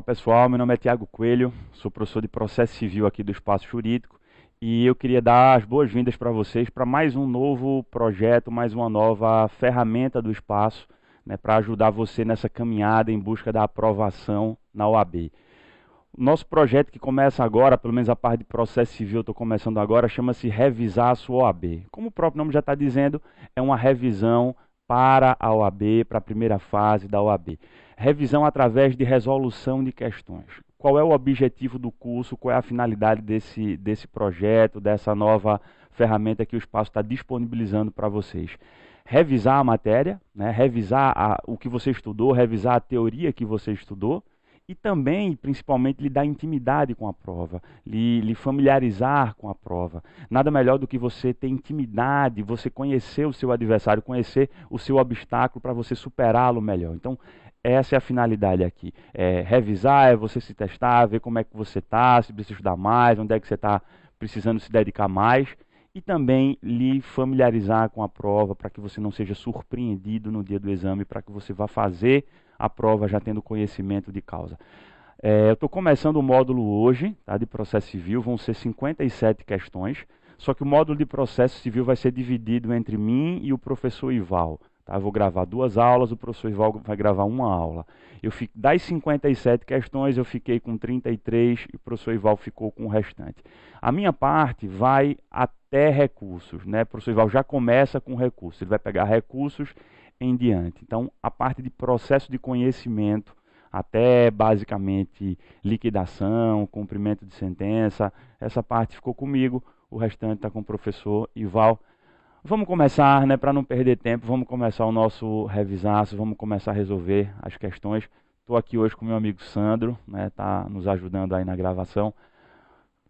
Pessoal, meu nome é Tiago Coelho, sou professor de processo civil aqui do Espaço Jurídico e eu queria dar as boas-vindas para vocês para mais um novo projeto, mais uma nova ferramenta do Espaço, né, para ajudar você nessa caminhada em busca da aprovação na OAB. O nosso projeto que começa agora, pelo menos a parte de processo civil eu estou começando agora, chama-se Revisar a sua OAB. Como o próprio nome já está dizendo, é uma revisão para a OAB, para a primeira fase da OAB. Revisão através de resolução de questões. Qual é o objetivo do curso, qual é a finalidade desse projeto, dessa nova ferramenta que o Espaço está disponibilizando para vocês? Revisar a matéria, né? Revisar o que você estudou, revisar a teoria que você estudou, e também, principalmente, lhe dar intimidade com a prova, lhe familiarizar com a prova. Nada melhor do que você ter intimidade, você conhecer o seu adversário, conhecer o seu obstáculo para você superá-lo melhor. Então, essa é a finalidade aqui. Revisar, é você se testar, ver como é que você está, se precisa estudar mais, onde é que você está precisando se dedicar mais. E também lhe familiarizar com a prova para que você não seja surpreendido no dia do exame, para que você vá fazer a prova já tendo conhecimento de causa. Eu estou começando o módulo hoje, tá, de processo civil, vão ser 57 questões, só que o módulo de processo civil vai ser dividido entre mim e o professor Ival. Tá? Eu vou gravar 2 aulas, o professor Ival vai gravar 1 aula. Das 57 questões, eu fiquei com 33 e o professor Ival ficou com o restante. A minha parte vai até recursos, né? O professor Ival já começa com recursos, ele vai pegar recursos em diante. Então, a parte de processo de conhecimento, até basicamente liquidação, cumprimento de sentença, essa parte ficou comigo, o restante está com o professor Ival. Vamos começar, né, para não perder tempo, vamos começar o nosso revisaço, vamos começar a resolver as questões. Estou aqui hoje com meu amigo Sandro, né, tá nos ajudando aí na gravação.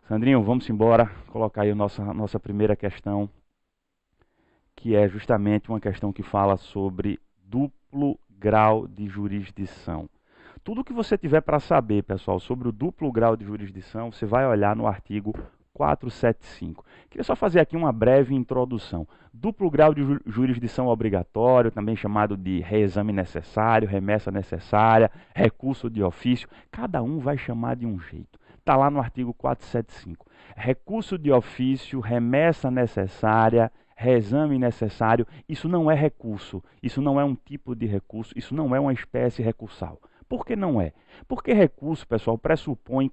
Sandrinho, vamos embora, colocar aí a nossa primeira questão, que é justamente uma questão que fala sobre duplo grau de jurisdição. Tudo que você tiver para saber, pessoal, sobre o duplo grau de jurisdição, você vai olhar no artigo 475. Queria só fazer aqui uma breve introdução. Duplo grau de jurisdição obrigatório, também chamado de reexame necessário, remessa necessária, recurso de ofício, cada um vai chamar de um jeito. Está lá no artigo 475. Recurso de ofício, remessa necessária, reexame necessário, isso não é recurso, isso não é um tipo de recurso, isso não é uma espécie recursal. Por que não é? Porque recurso, pessoal, pressupõe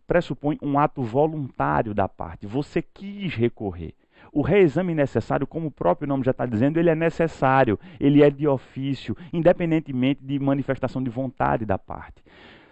pressupõe um ato voluntário da parte. Você quis recorrer. O reexame necessário, como o próprio nome já está dizendo, ele é necessário, ele é de ofício, independentemente de manifestação de vontade da parte.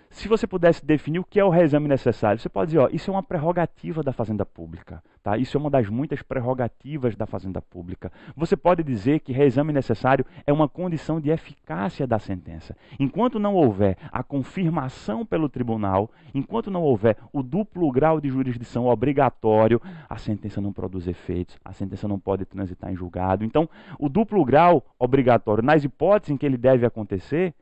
Se você pudesse definir o que é o reexame necessário, você pode dizer, ó, isso é uma prerrogativa da Fazenda Pública. Tá? Isso é uma das muitas prerrogativas da Fazenda Pública. Você pode dizer que reexame necessário é uma condição de eficácia da sentença. Enquanto não houver a confirmação pelo tribunal, enquanto não houver o duplo grau de jurisdição obrigatório, a sentença não produz efeitos, a sentença não pode transitar em julgado. Então, o duplo grau obrigatório, nas hipóteses em que ele deve acontecer,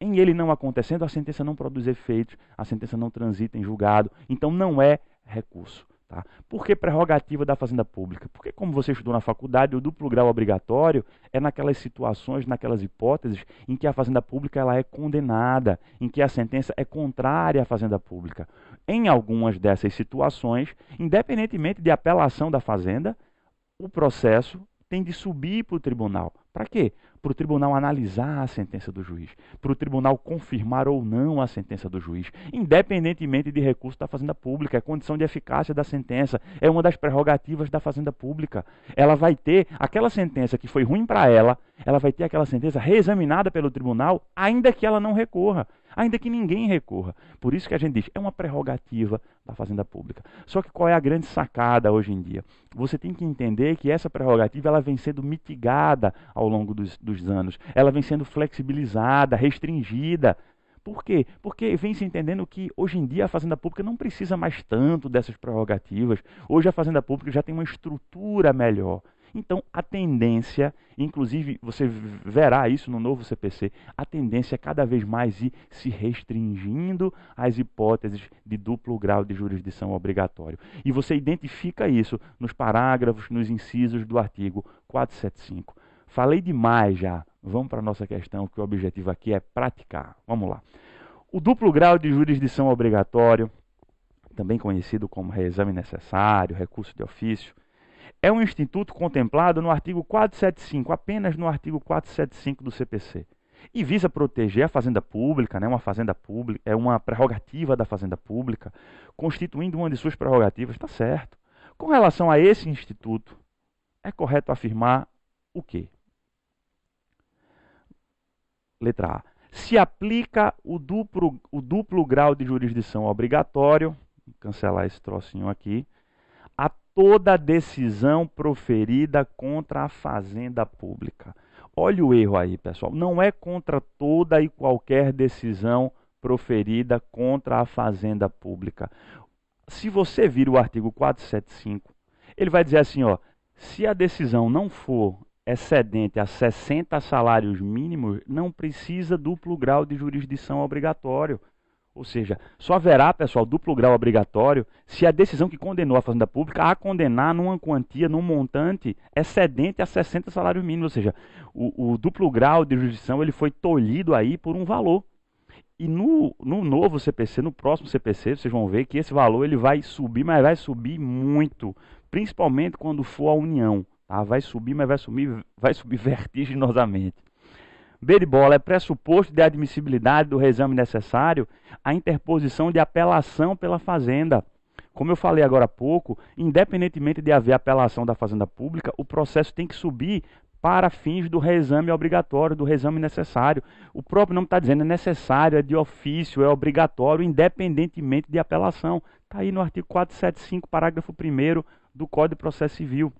em ele não acontecendo, a sentença não produz efeitos, a sentença não transita em julgado, então não é recurso. Tá? Por que prerrogativa da Fazenda Pública? Porque, como você estudou na faculdade, o duplo grau obrigatório é naquelas situações, naquelas hipóteses em que a Fazenda Pública ela é condenada, em que a sentença é contrária à Fazenda Pública. Em algumas dessas situações, independentemente de apelação da Fazenda, o processo tem de subir para o tribunal. Para quê? Para o tribunal analisar a sentença do juiz, para o tribunal confirmar ou não a sentença do juiz, independentemente de recurso da Fazenda Pública, é condição de eficácia da sentença, é uma das prerrogativas da Fazenda Pública. Ela vai ter aquela sentença que foi ruim para ela vai ter aquela sentença reexaminada pelo tribunal, ainda que ela não recorra, ainda que ninguém recorra. Por isso que a gente diz, é uma prerrogativa da Fazenda Pública. Só que qual é a grande sacada hoje em dia? Você tem que entender que essa prerrogativa ela vem sendo mitigada ao longo dos anos. Ela vem sendo flexibilizada, restringida. Por quê? Porque vem se entendendo que hoje em dia a Fazenda Pública não precisa mais tanto dessas prerrogativas. Hoje a Fazenda Pública já tem uma estrutura melhor. Então, a tendência, inclusive você verá isso no novo CPC, a tendência é cada vez mais ir se restringindo às hipóteses de duplo grau de jurisdição obrigatório. E você identifica isso nos parágrafos, nos incisos do artigo 475. Falei demais já. Vamos para a nossa questão, que o objetivo aqui é praticar. Vamos lá. O duplo grau de jurisdição obrigatório, também conhecido como reexame necessário, recurso de ofício, é um instituto contemplado no artigo 475, apenas no artigo 475 do CPC. E visa proteger a fazenda pública, né, uma fazenda pública, é uma prerrogativa da fazenda pública, constituindo uma de suas prerrogativas, está certo. Com relação a esse instituto, é correto afirmar o quê? Letra A. Se aplica o duplo grau de jurisdição obrigatório, vou cancelar esse trocinho aqui, a toda decisão proferida contra a fazenda pública. Olha o erro aí, pessoal. Não é contra toda e qualquer decisão proferida contra a fazenda pública. Se você vir o artigo 475, ele vai dizer assim, ó, se a decisão não for excedente a 60 salários mínimos, não precisa duplo grau de jurisdição obrigatório. Ou seja, só haverá, pessoal, duplo grau obrigatório se a decisão que condenou a fazenda pública a condenar numa quantia, num montante excedente a 60 salários mínimos. Ou seja, o duplo grau de jurisdição ele foi tolhido aí por um valor. E no novo CPC, no próximo CPC, vocês vão ver que esse valor ele vai subir, mas vai subir muito. Principalmente quando for a união. Tá? Vai subir, mas vai subir vertiginosamente. B de bola, é pressuposto de admissibilidade do reexame necessário a interposição de apelação pela fazenda. Como eu falei agora há pouco, independentemente de haver apelação da fazenda pública, o processo tem que subir para fins do reexame obrigatório, do reexame necessário. O próprio nome está dizendo, é necessário, é de ofício, é obrigatório, independentemente de apelação. Está aí no artigo 475, parágrafo 1º do Código de Processo Civil.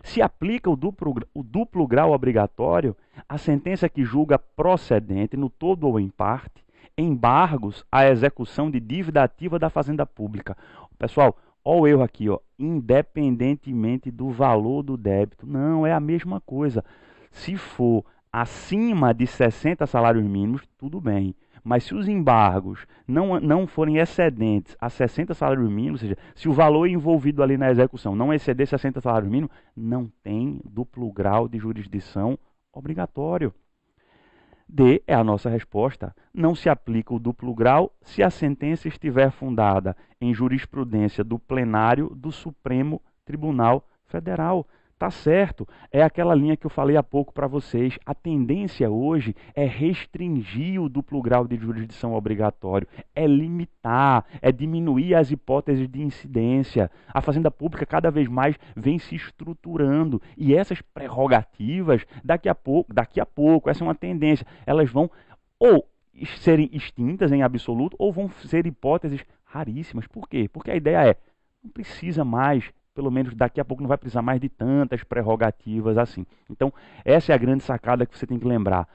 Se aplica o duplo grau obrigatório, a sentença que julga procedente, no todo ou em parte, embargos à execução de dívida ativa da fazenda pública. Pessoal, olha o erro aqui, ó, independentemente do valor do débito. Não, é a mesma coisa. Se for acima de 60 salários mínimos, tudo bem. Mas se os embargos não forem excedentes a 60 salários mínimos, ou seja, se o valor envolvido ali na execução não exceder 60 salários mínimos, não tem duplo grau de jurisdição obrigatório. D é a nossa resposta. Não se aplica o duplo grau se a sentença estiver fundada em jurisprudência do plenário do Supremo Tribunal Federal. Tá certo, é aquela linha que eu falei há pouco para vocês. A tendência hoje é restringir o duplo grau de jurisdição obrigatório, é limitar, é diminuir as hipóteses de incidência. A Fazenda Pública cada vez mais vem se estruturando e essas prerrogativas, daqui a pouco, essa é uma tendência, elas vão ou serem extintas em absoluto ou vão ser hipóteses raríssimas. Por quê? Porque a ideia é, não precisa mais, pelo menos daqui a pouco não vai precisar mais de tantas prerrogativas assim. Então, essa é a grande sacada que você tem que lembrar.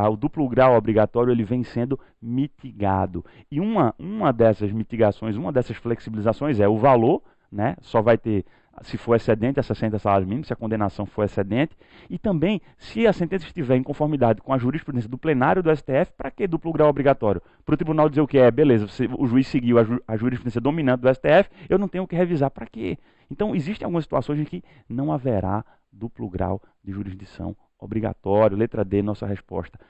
O duplo grau obrigatório ele vem sendo mitigado. E uma dessas mitigações, uma dessas flexibilizações é o valor, né? Só vai ter, se for excedente a 60 salários mínimos, se a condenação for excedente. E também, se a sentença estiver em conformidade com a jurisprudência do plenário do STF, para que duplo grau obrigatório? Para o tribunal dizer o que é, beleza, o juiz seguiu a jurisprudência dominante do STF, eu não tenho que revisar. Para quê? Então, existem algumas situações em que não haverá duplo grau de jurisdição obrigatório. Letra D, nossa resposta.